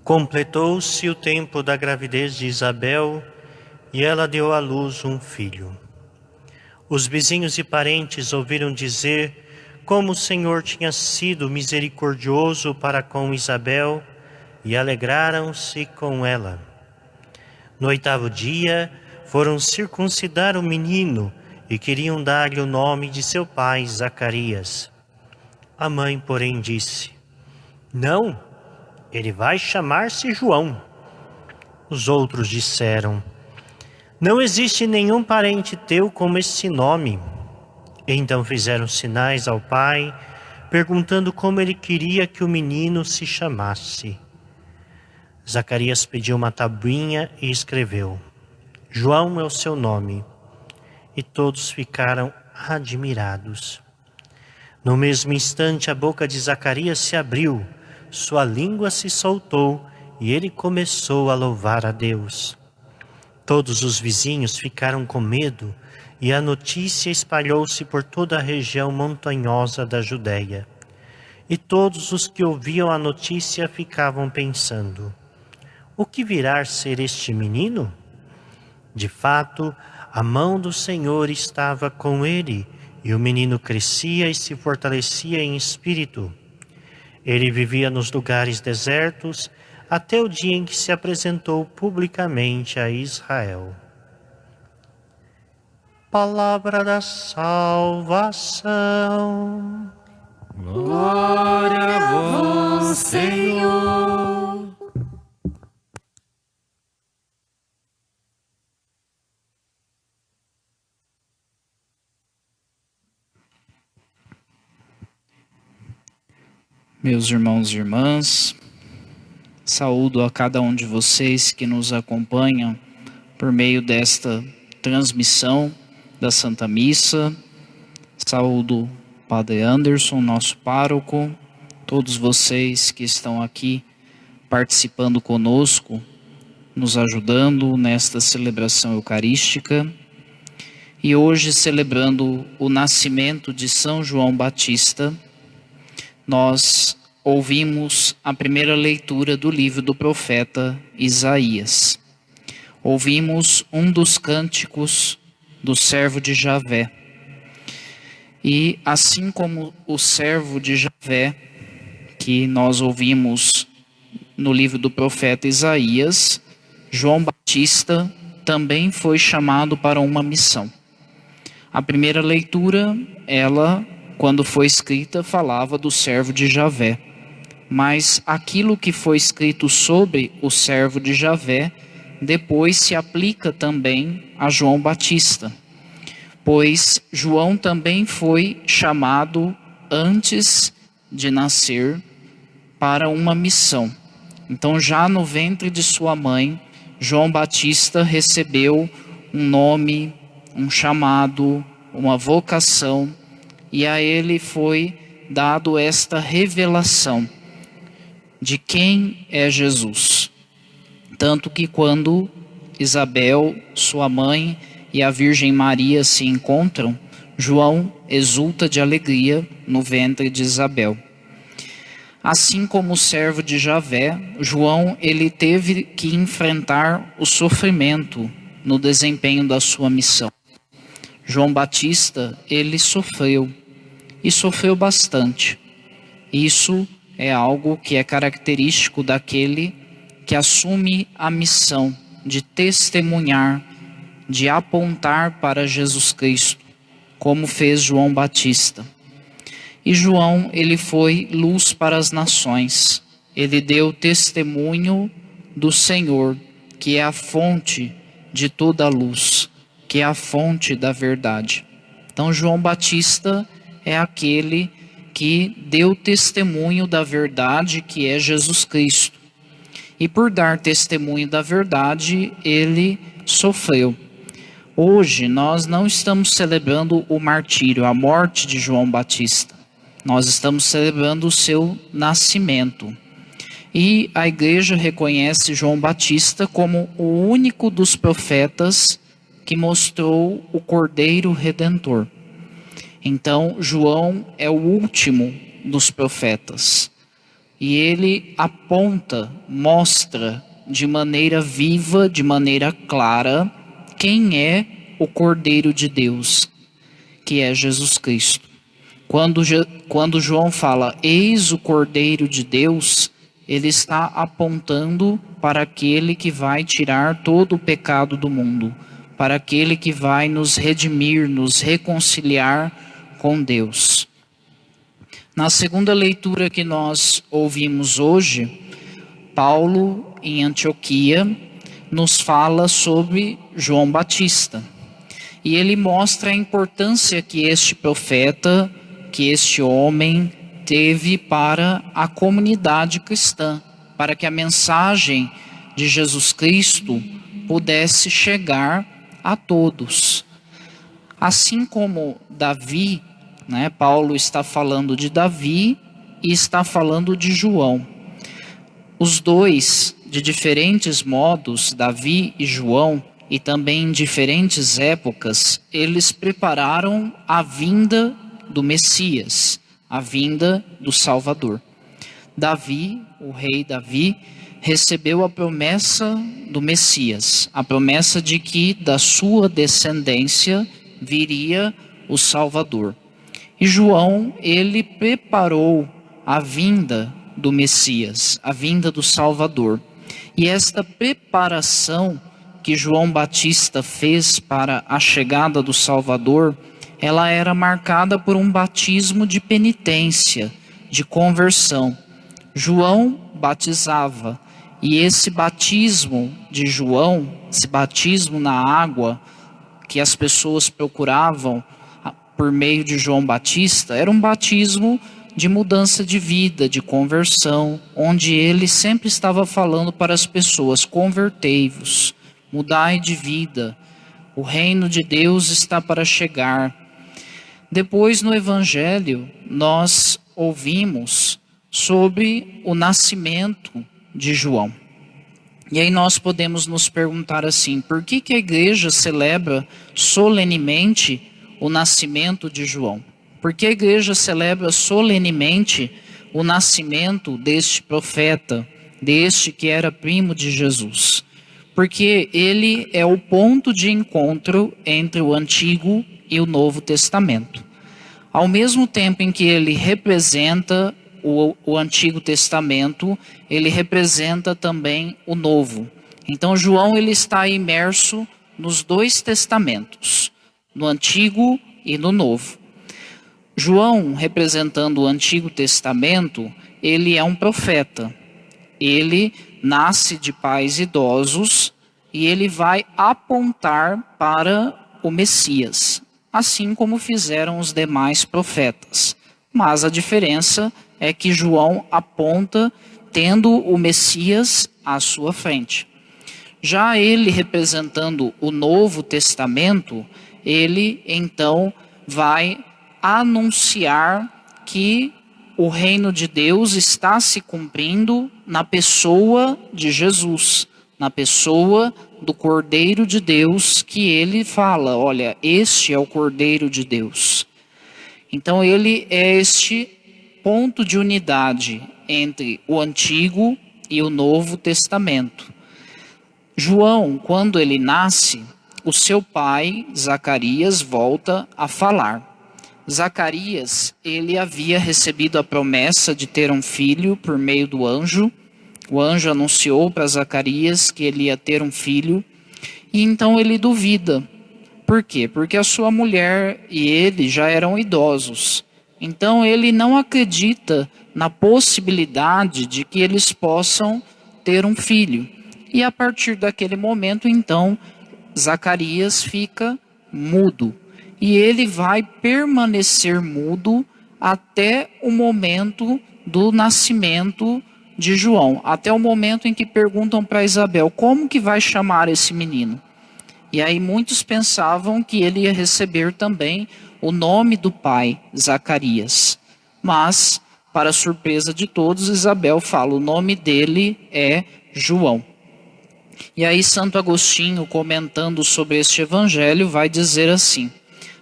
Completou-se o tempo da gravidez de Isabel e ela deu à luz um filho. Os vizinhos e parentes ouviram dizer como o Senhor tinha sido misericordioso para com Isabel e alegraram-se com ela. No 8º dia, foram circuncidar o menino e queriam dar-lhe o nome de seu pai, Zacarias. A mãe, porém, disse: Não, ele vai chamar-se João. Os outros disseram: Não existe nenhum parente teu com esse nome. Então fizeram sinais ao pai, perguntando como ele queria que o menino se chamasse. Zacarias pediu uma tabuinha e escreveu: João é o seu nome. E todos ficaram admirados. No mesmo instante, a boca de Zacarias se abriu, sua língua se soltou e ele começou a louvar a Deus. Todos os vizinhos ficaram com medo e a notícia espalhou-se por toda a região montanhosa da Judéia. E todos os que ouviam a notícia ficavam pensando: o que virá a ser este menino? De fato, a mão do Senhor estava com ele, e o menino crescia e se fortalecia em espírito. Ele vivia nos lugares desertos, até o dia em que se apresentou publicamente a Israel. Palavra da salvação. Glória a vós, Senhor. Meus irmãos e irmãs, saúdo a cada um de vocês que nos acompanham por meio desta transmissão da Santa Missa. Saúdo o Padre Anderson, nosso pároco, todos vocês que estão aqui participando conosco, nos ajudando nesta celebração eucarística. E hoje, celebrando o nascimento de São João Batista, nós ouvimos a primeira leitura do livro do profeta Isaías. Ouvimos um dos cânticos do servo de Javé. E assim como o servo de Javé, que nós ouvimos no livro do profeta Isaías, João Batista também foi chamado para uma missão. A primeira leitura, ela, quando foi escrita, falava do servo de Javé. Mas aquilo que foi escrito sobre o servo de Javé, depois se aplica também a João Batista. Pois João também foi chamado antes de nascer para uma missão. Então, já no ventre de sua mãe, João Batista recebeu um nome, um chamado, uma vocação, e a ele foi dado esta revelação de quem é Jesus. Tanto que quando Isabel, sua mãe, e a Virgem Maria se encontram, João exulta de alegria no ventre de Isabel. Assim como o servo de Javé, João ele teve que enfrentar o sofrimento no desempenho da sua missão. João Batista, ele sofreu, e sofreu bastante. Isso é algo que é característico daquele que assume a missão de testemunhar, de apontar para Jesus Cristo, como fez João Batista. E João, ele foi luz para as nações. Ele deu testemunho do Senhor, que é a fonte de toda a luz, que é a fonte da verdade. Então, João Batista é aquele que deu testemunho da verdade, que é Jesus Cristo. E por dar testemunho da verdade, ele sofreu. Hoje nós não estamos celebrando o martírio, a morte de João Batista. Nós estamos celebrando o seu nascimento. E a igreja reconhece João Batista como o único dos profetas que mostrou o Cordeiro Redentor. Então, João é o último dos profetas. e ele aponta, mostra de maneira viva, de maneira clara, quem é o Cordeiro de Deus, que é Jesus Cristo. Quando João fala, eis o Cordeiro de Deus, ele está apontando para aquele que vai tirar todo o pecado do mundo, para aquele que vai nos redimir, nos reconciliar com Deus. Na segunda leitura que nós ouvimos hoje, Paulo, em Antioquia, nos fala sobre João Batista. E ele mostra a importância que este profeta, que este homem teve para a comunidade cristã, para que a mensagem de Jesus Cristo pudesse chegar a todos. Assim como Davi, Paulo está falando de Davi e está falando de João. Os dois, de diferentes modos, Davi e João, e também em diferentes épocas, eles prepararam a vinda do Messias, a vinda do Salvador. Davi, o rei Davi, recebeu a promessa do Messias, a promessa de que da sua descendência viria o Salvador. E João, ele preparou a vinda do Messias, a vinda do Salvador. E esta preparação que João Batista fez para a chegada do Salvador, ela era marcada por um batismo de penitência, de conversão. João batizava, e esse batismo de João, esse batismo na água que as pessoas procuravam por meio de João Batista, era um batismo de mudança de vida, de conversão, onde ele sempre estava falando para as pessoas, convertei-vos, mudai de vida, o reino de Deus está para chegar. Depois no Evangelho nós ouvimos sobre o nascimento de João. E aí nós podemos nos perguntar assim, por que a igreja celebra solenemente o nascimento de João? Por que a igreja celebra solenemente o nascimento deste profeta, deste que era primo de Jesus? Porque ele é o ponto de encontro entre o Antigo e o Novo Testamento. Ao mesmo tempo em que ele representa o Antigo Testamento, ele representa também o Novo. Então João ele está imerso nos dois testamentos, no Antigo e no Novo. João, representando o Antigo Testamento, ele é um profeta. Ele nasce de pais idosos e ele vai apontar para o Messias, assim como fizeram os demais profetas. Mas a diferença é que João aponta tendo o Messias à sua frente. Já ele representando o Novo Testamento, ele então vai anunciar que o reino de Deus está se cumprindo na pessoa de Jesus, na pessoa do Cordeiro de Deus, que ele fala, olha, este é o Cordeiro de Deus. Então ele é este ponto de unidade entre o Antigo e o Novo Testamento. João, quando ele nasce, o seu pai, Zacarias, volta a falar. Zacarias, ele havia recebido a promessa de ter um filho por meio do anjo. O anjo anunciou para Zacarias que ele ia ter um filho. E então ele duvida. Por quê? Porque a sua mulher e ele já eram idosos. Então ele não acredita na possibilidade de que eles possam ter um filho. E a partir daquele momento, então, Zacarias fica mudo. E ele vai permanecer mudo até o momento do nascimento de João. Até o momento em que perguntam para Isabel, como que vai chamar esse menino? E aí muitos pensavam que ele ia receber também o nome do pai, Zacarias. Mas, para surpresa de todos, Isabel fala, o nome dele é João. E aí Santo Agostinho, comentando sobre este evangelho, vai dizer assim,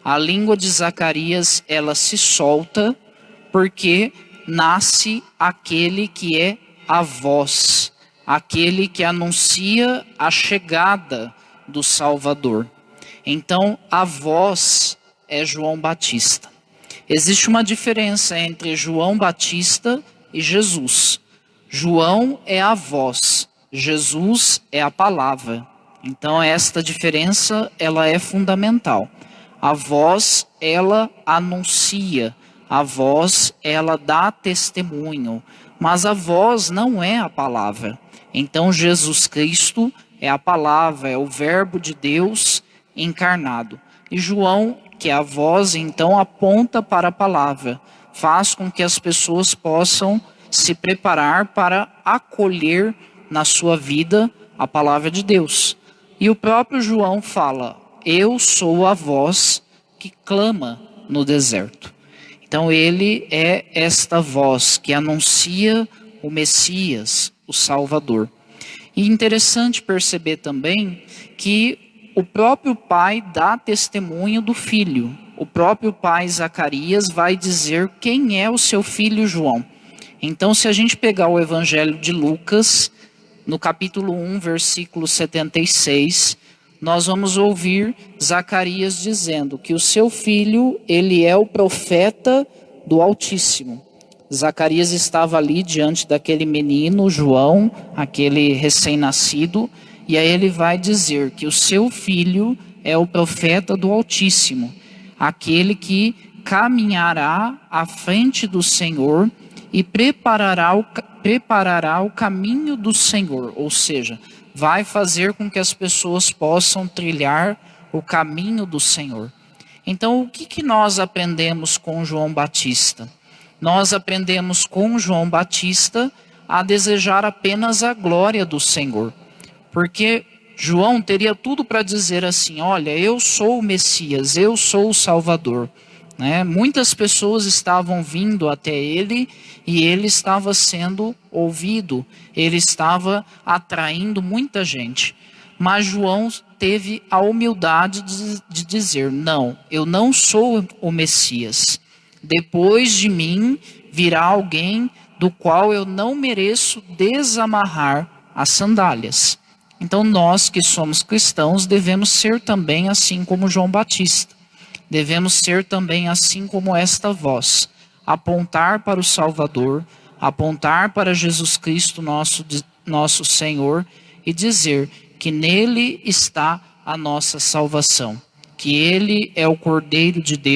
a língua de Zacarias, ela se solta porque nasce aquele que é a voz, aquele que anuncia a chegada do Salvador. Então, a voz é João Batista. Existe uma diferença entre João Batista e Jesus. João é a voz, Jesus é a palavra. Então, esta diferença, ela é fundamental. A voz, ela anuncia, a voz, ela dá testemunho, mas a voz não é a palavra. Então, Jesus Cristo é a palavra, é o verbo de Deus encarnado. E João, que é a voz, então aponta para a palavra, faz com que as pessoas possam se preparar para acolher na sua vida a palavra de Deus. E o próprio João fala: eu sou a voz que clama no deserto. Então ele é esta voz que anuncia o Messias, o Salvador. E interessante perceber também que o próprio pai dá testemunho do filho. O próprio pai Zacarias vai dizer quem é o seu filho João. Então, se a gente pegar o Evangelho de Lucas, no capítulo 1, versículo 76, nós vamos ouvir Zacarias dizendo que o seu filho, ele é o profeta do Altíssimo. Zacarias estava ali diante daquele menino, João, aquele recém-nascido, e aí ele vai dizer que o seu filho é o profeta do Altíssimo, aquele que caminhará à frente do Senhor e preparará o caminho do Senhor, ou seja, vai fazer com que as pessoas possam trilhar o caminho do Senhor. Então, o que nós aprendemos com João Batista? Nós aprendemos com João Batista a desejar apenas a glória do Senhor. Porque João teria tudo para dizer assim: olha, eu sou o Messias, eu sou o Salvador. Muitas pessoas estavam vindo até ele e ele estava sendo ouvido, ele estava atraindo muita gente. Mas João teve a humildade de dizer: não, eu não sou o Messias. Depois de mim virá alguém do qual eu não mereço desamarrar as sandálias. Então nós que somos cristãos devemos ser também assim como João Batista. Devemos ser também assim como esta voz, apontar para o Salvador, apontar para Jesus Cristo, nosso Senhor, e dizer que nele está a nossa salvação, que ele é o Cordeiro de Deus